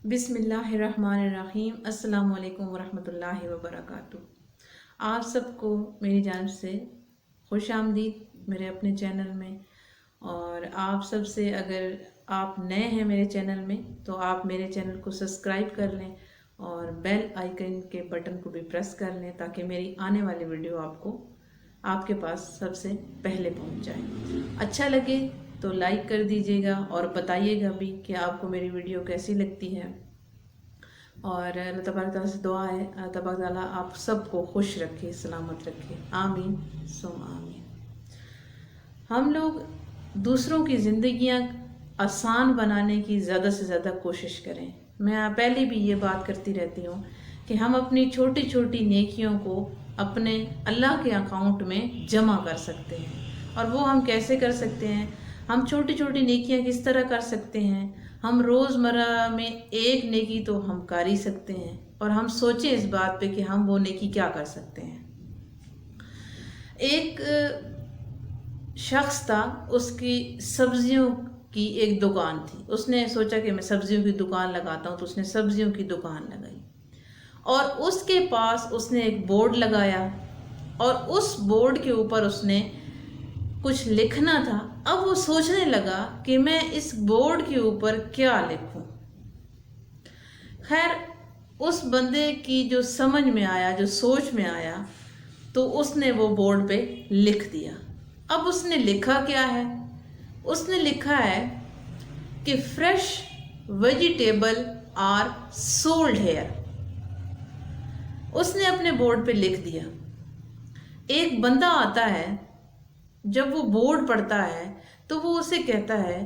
बिस्मिल्लाहिर्रहमानिर्रहीम। अस्सलाम वालेकुम वरहमतुल्लाहि वबरकातुह। आप सबको मेरी जानब से खुश आमदीद मेरे अपने चैनल में। और आप सबसे अगर आप नए हैं मेरे चैनल में तो आप मेरे चैनल को सब्सक्राइब कर लें और बेल आइकन के बटन को भी प्रेस कर लें ताकि मेरी आने वाली वीडियो आपके पास सबसे पहले पहुंच जाए। अच्छा लगे तो लाइक कर दीजिएगा और बताइएगा भी कि आपको मेरी वीडियो कैसी लगती है। और अल्लाह तबारक तआला से दुआ है अल्लाह तबारक तआला आप सबको खुश रखे, सलामत रखे, आमीन सुम आमीन। हम लोग दूसरों की ज़िंदगियाँ आसान बनाने की ज़्यादा से ज़्यादा कोशिश करें। मैं पहले भी ये बात करती रहती हूँ कि हम अपनी छोटी छोटी नेकियों को अपने अल्लाह के अकाउंट में जमा कर सकते हैं। और वो हम कैसे कर सकते हैं? हम छोटी छोटी नेकियां किस तरह कर सकते हैं? हम रोज़मर्रा में एक नेकी तो हम कर ही सकते हैं और हम सोचें इस बात पे कि हम वो नेकी क्या कर सकते हैं। एक शख्स था, उसकी सब्जियों की एक दुकान थी। उसने सोचा कि मैं सब्जियों की दुकान लगाता हूँ, तो उसने सब्जियों की दुकान लगाई और उसके पास उसने एक बोर्ड लगाया और उस बोर्ड के ऊपर उसने कुछ लिखना था। अब वो सोचने लगा कि मैं इस बोर्ड के ऊपर क्या लिखूं। खैर, उस बंदे की जो समझ में आया, जो सोच में आया, तो उसने वो बोर्ड पे लिख दिया। अब उसने लिखा क्या है? उसने लिखा है कि fresh vegetable are sold here. उसने अपने बोर्ड पे लिख दिया। एक बंदा आता है, जब वो बोर्ड पढ़ता है तो वो उसे कहता है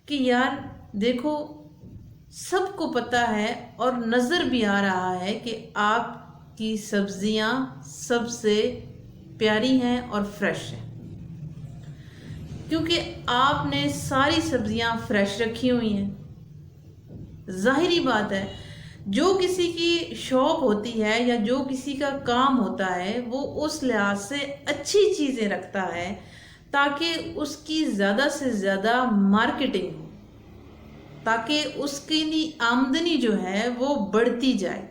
कि यार देखो, सबको पता है और नज़र भी आ रहा है कि आपकी सब्जियां सबसे प्यारी हैं और फ्रेश हैं, क्योंकि आपने सारी सब्जियां फ्रेश रखी हुई हैं। जाहिरी बात है, जो किसी की शॉप होती है या जो किसी का काम होता है वो उस लिहाज से अच्छी चीज़ें रखता है ताकि उसकी ज़्यादा से ज़्यादा मार्केटिंग हो, ताकि उसकी आमदनी जो है वो बढ़ती जाए।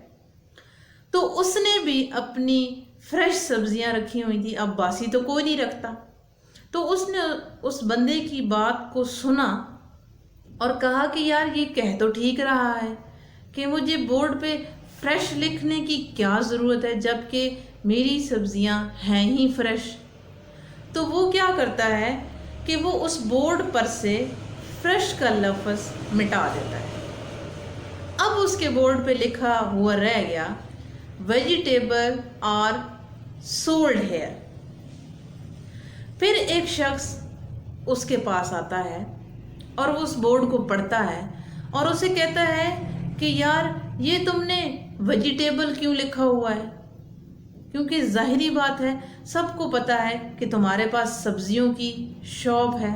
तो उसने भी अपनी फ्रेश सब्जियां रखी हुई थी। अब बासी तो कोई नहीं रखता। तो उसने उस बंदे की बात को सुना और कहा कि यार ये कह तो ठीक रहा है कि मुझे बोर्ड पे फ्रेश लिखने की क्या ज़रूरत है जबकि मेरी सब्जियां हैं ही फ्रेश। तो वो क्या करता है कि वो उस बोर्ड पर से फ्रेश का लफ्ज़ मिटा देता है। अब उसके बोर्ड पे लिखा हुआ रह गया वेजिटेबल आर सोल्ड हेयर। फिर एक शख्स उसके पास आता है और उस बोर्ड को पढ़ता है और उसे कहता है कि यार ये तुमने वेजिटेबल क्यों लिखा हुआ है? क्योंकि जाहिरी बात है, सबको पता है कि तुम्हारे पास सब्जियों की शॉप है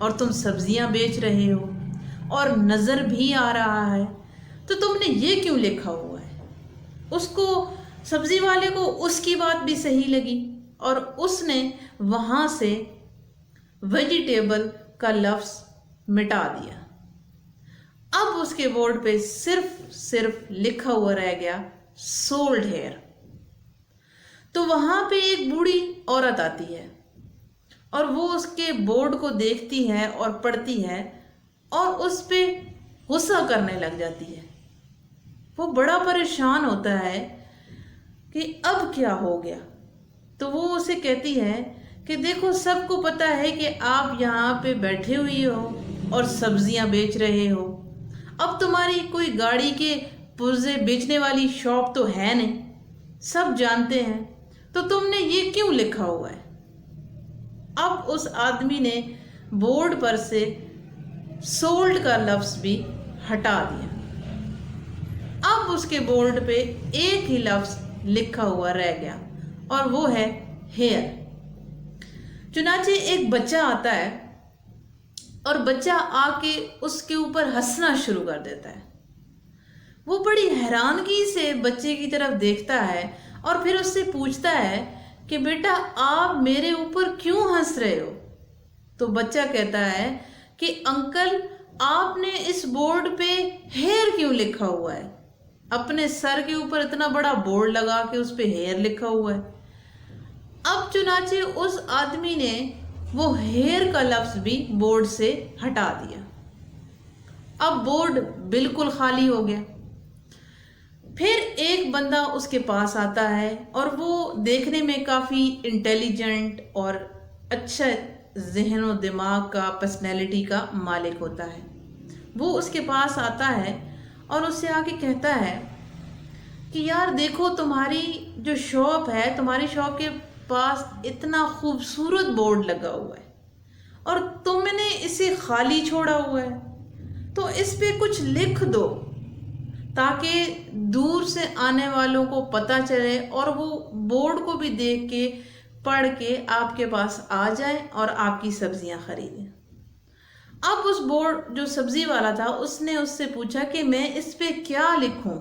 और तुम सब्जियां बेच रहे हो और नज़र भी आ रहा है, तो तुमने ये क्यों लिखा हुआ है? उसको, सब्जी वाले को उसकी बात भी सही लगी और उसने वहाँ से वेजिटेबल का लफ्ज़ मिटा दिया। अब उसके बोर्ड पे सिर्फ लिखा हुआ रह गया सोल्ड हेयर। तो वहां पे एक बूढ़ी औरत आती है और वो उसके बोर्ड को देखती है और पढ़ती है और उस पे गुस्सा करने लग जाती है। वो बड़ा परेशान होता है कि अब क्या हो गया। तो वो उसे कहती है कि देखो, सबको पता है कि आप यहाँ पे बैठे हुई हो और सब्जियां बेच रहे हो। अब तुम्हारी कोई गाड़ी के पुर्जे बेचने वाली शॉप तो है नहीं, सब जानते हैं, तो तुमने ये क्यों लिखा हुआ है? अब उस आदमी ने बोर्ड पर से सोल्ड का लफ्ज़ भी हटा दिया। अब उसके बोर्ड पे एक ही लफ्ज़ लिखा हुआ रह गया और वो है हेयर। चुनाचे एक बच्चा आता है और बच्चा आके उसके ऊपर हंसना शुरू कर देता है। वो बड़ी हैरानगी से बच्चे की तरफ देखता है और फिर उससे पूछता है कि बेटा, आप मेरे ऊपर क्यों हंस रहे हो? तो बच्चा कहता है कि अंकल, आपने इस बोर्ड पे हेयर क्यों लिखा हुआ है? अपने सर के ऊपर इतना बड़ा बोर्ड लगा के उस पे हेयर लिखा हुआ है। अब चुनाचे उस आदमी ने वो हेयर का लफ्ज भी बोर्ड से हटा दिया। अब बोर्ड बिल्कुल खाली हो गया। फिर एक बंदा उसके पास आता है और वो देखने में काफ़ी इंटेलिजेंट और अच्छा जहन और दिमाग का, पर्सनैलिटी का मालिक होता है। वो उसके पास आता है और उससे आके कहता है कि यार देखो, तुम्हारी जो शॉप है, तुम्हारी शॉप के पास इतना खूबसूरत बोर्ड लगा हुआ है और तुमने इसे खाली छोड़ा हुआ है, तो इस पे कुछ लिख दो ताकि दूर से आने वालों को पता चले और वो बोर्ड को भी देख के, पढ़ के आपके पास आ जाए और आपकी सब्जियां खरीदें। अब उस बोर्ड, जो सब्जी वाला था, उसने उससे पूछा कि मैं इस पे क्या लिखूं?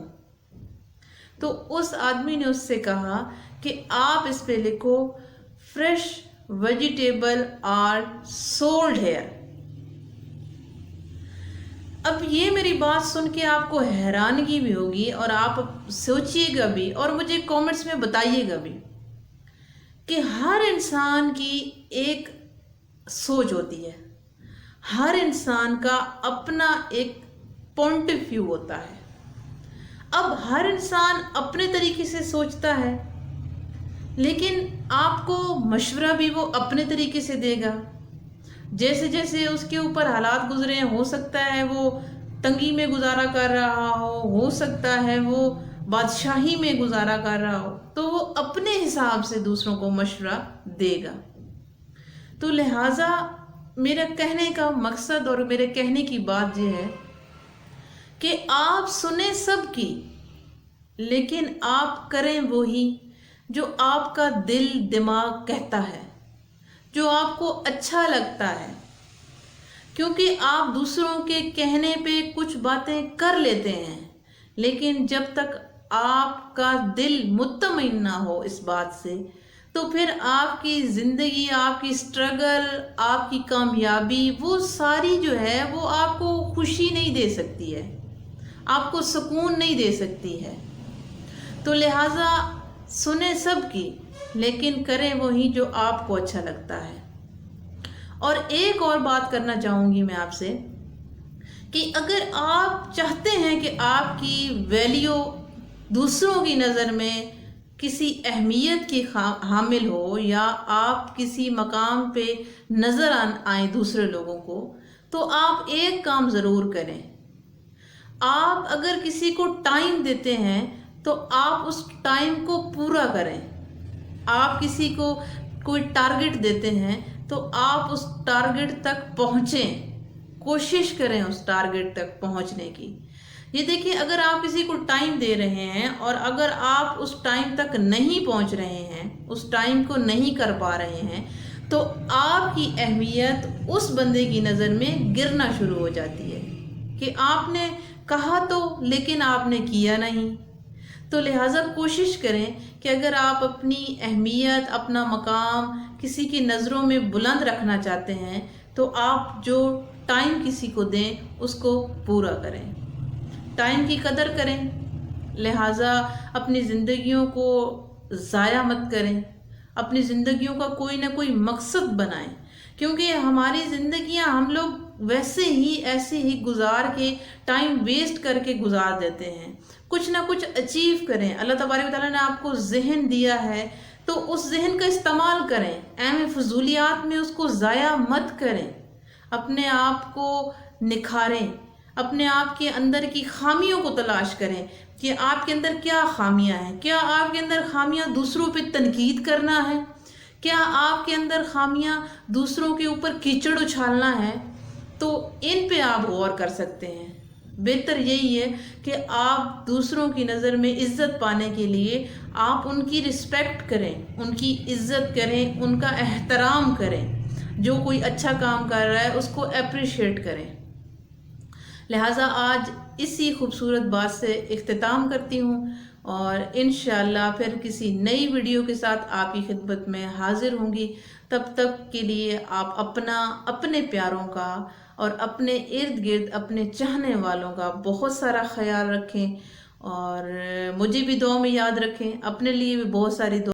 तो उस आदमी ने उससे कहा कि आप इस पे लिखो, fresh vegetable are sold here. अब ये मेरी बात सुन के आपको हैरानगी भी होगी और आप सोचिएगा भी और मुझे कमेंट्स में बताइएगा भी कि हर इंसान की एक सोच होती है, हर इंसान का अपना एक पॉइंट ऑफ व्यू होता है। अब हर इंसान अपने तरीके से सोचता है, लेकिन आपको मशवरा भी वो अपने तरीके से देगा। जैसे जैसे उसके ऊपर हालात गुजरे हैं, हो सकता है वो तंगी में गुजारा कर रहा हो सकता है वो बादशाही में गुजारा कर रहा हो, तो वो अपने हिसाब से दूसरों को मशवरा देगा। तो लिहाजा मेरा कहने का मकसद और मेरे कहने की बात यह है कि आप सुने सबकी, लेकिन आप करें वही जो आपका दिल दिमाग कहता है, जो आपको अच्छा लगता है। क्योंकि आप दूसरों के कहने पे कुछ बातें कर लेते हैं, लेकिन जब तक आपका दिल मुत्तमिन ना हो इस बात से, तो फिर आपकी ज़िंदगी, आपकी स्ट्रगल, आपकी कामयाबी, वो सारी जो है वो आपको खुशी नहीं दे सकती है, आपको सुकून नहीं दे सकती है। तो लिहाजा सुने सबकी, लेकिन करें वही जो आपको अच्छा लगता है। और एक और बात करना चाहूँगी मैं आपसे कि अगर आप चाहते हैं कि आपकी वैल्यू दूसरों की नज़र में किसी अहमियत की हामिल हो या आप किसी मकाम पे नज़र आए दूसरे लोगों को, तो आप एक काम ज़रूर करें। आप अगर किसी को टाइम देते हैं तो आप उस टाइम को पूरा करें। आप किसी को कोई टारगेट देते हैं तो आप उस टारगेट तक पहुँचें, कोशिश करें उस टारगेट तक पहुँचने की। ये देखिए, अगर आप किसी को टाइम दे रहे हैं और अगर आप उस टाइम तक नहीं पहुँच रहे हैं, उस टाइम को नहीं कर पा रहे हैं, तो आपकी अहमियत उस बंदे की नज़र में गिरना शुरू हो जाती है कि आपने कहा तो लेकिन आपने किया नहीं। तो लिहाजा कोशिश करें कि अगर आप अपनी अहमियत, अपना मकाम किसी की नज़रों में बुलंद रखना चाहते हैं, तो आप जो टाइम किसी को दें उसको पूरा करें, टाइम की कदर करें। लिहाजा अपनी ज़िंदगियों को ज़ाया मत करें, अपनी ज़िंदगियों का कोई ना कोई मकसद बनाएं, क्योंकि हमारी ज़िंदगियां हम लोग वैसे ही ऐसे ही गुजार के, टाइम वेस्ट करके गुजार देते हैं। कुछ ना कुछ अचीव करें। अल्लाह तबारक व तआला ने आपको जहन दिया है तो उस जहन का इस्तेमाल करें, ऐम फजूलियात में उसको ज़ाया मत करें। अपने आप को निखारें, अपने आप के अंदर की खामियों को तलाश करें कि आपके अंदर क्या खामियां हैं। क्या आपके अंदर खामियां दूसरों पे तनकीद करना है? क्या आपके अंदर खामियां दूसरों के ऊपर कीचड़ उछालना है? तो इन पे आप गौर कर सकते हैं। बेहतर यही है कि आप दूसरों की नज़र में इज़्ज़त पाने के लिए आप उनकी रिस्पेक्ट करें, उनकी इज़्ज़त करें, उनका एहतराम करें। जो कोई अच्छा काम कर रहा है उसको अप्रिशिएट करें। लिहाजा आज इसी खूबसूरत बात से इख्तिताम करती हूँ और इंशाअल्लाह फिर किसी नई वीडियो के साथ आपकी खिदमत में हाजिर होंगी। تب تک کے لیے آپ اپنے پیاروں کا اور اپنے ارد گرد اپنے چاہنے والوں کا بہت سارا خیال رکھیں، اور مجھے بھی دعا میں یاد رکھیں، اپنے لیے بھی بہت ساری دعا